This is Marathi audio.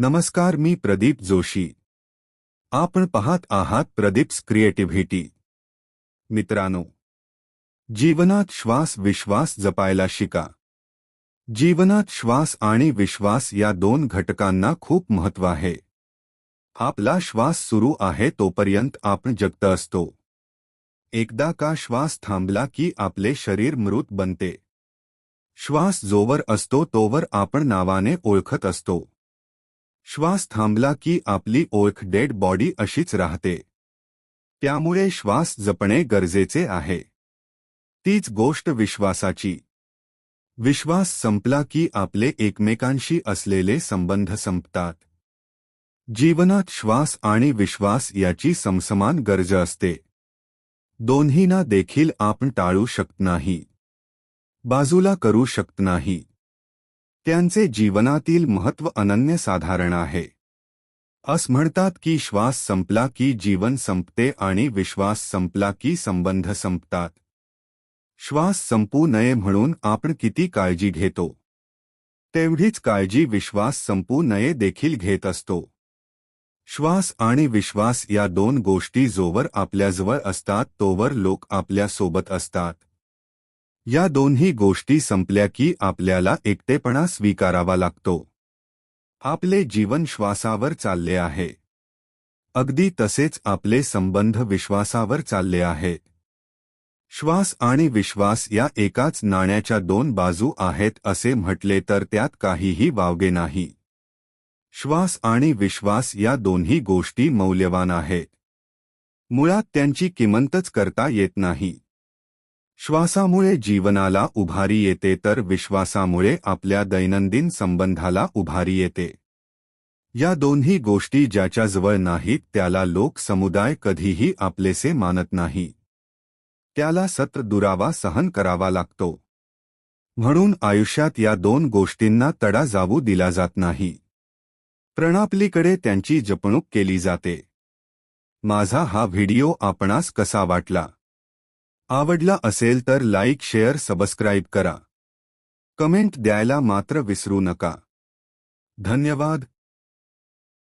नमस्कार, मी प्रदीप जोशी. आपण पाहत आहात प्रदीप्स क्रिएटिव्हिटी. मित्रांनो, जीवनात श्वास विश्वास जपायला शिका. जीवनात श्वास आणि विश्वास या दोन घटकांना खूप महत्त्व आहे. आपला श्वास सुरू आहे तोपर्यंत आपण जगत असतो. एकदा का श्वास थांबला की आपले शरीर मृत बनते. श्वास जोवर असतो तोवर आपण नावाने ओळखत असतो. श्वास थांबला की आपली ओळख डेड बॉडी अशीच राहते. त्यामुळे श्वास जपणे गरजेचे आहे. तीच गोष्ट विश्वासाची. विश्वास संपला की आपले एकमेकांशी असलेले संबंध संपतात. जीवनात श्वास आणि विश्वास याची समसमान गरज असते. दोन्हींना देखील आपण टाळू शकत नाही, बाजूला करू शकत नाही. त्यांचे जीवनातील महत्त्व अनन्यसाधारण आहे. असं म्हणतात की श्वास संपला की जीवन संपते आणि विश्वास संपला की संबंध संपतात. श्वास संपू नये म्हणून आपण किती काळजी घेतो, तेवढीच काळजी विश्वास संपू नये देखील घेत असतो. श्वास आणि विश्वास या दोन गोष्टी जोवर आपल्याजवळ असतात तोवर लोक आपल्या सोबत असतात. या दोन्ही गोष्टी संपल्या की आपल्याला एकटेपणा स्वीकारावा लागतो. आपले जीवन श्वासावर चालले आहे. अगदी तसेच आपले संबंध विश्वासावर चालले आहेत. श्वास आणि विश्वास या एकाच नाण्याच्या दोन बाजू आहेत असे म्हटले तर त्यात काहीही वावगे नाही. श्वास आणि विश्वास या दोन्ही गोष्टी मौल्यवान आहेत. मुळात त्यांची किंमतच करता येत नाही. श्वासामुळे जीवनाला उभारी येते तर विश्वासामुळे आपल्या दैनंदिन संबंधाला उभारी येते. या दोन्ही गोष्टी ज्याच्याजवळ नाहीत त्याला लोक समुदाय कधीही आपलेसे मानत नाही. त्याला सतत दुरावा सहन करावा लागतो. म्हणून आयुष्यात या दोन गोष्टींना तडा जाऊ दिला जात नाही. प्रणालीकडे त्यांची जपणूक केली जाते. माझा हा व्हिडिओ आपणास कसा वाटला? आवडला असेल तर लाईक, शेअर, सबस्क्राईब करा. कमेंट द्यायला मात्र विसरू नका. धन्यवाद.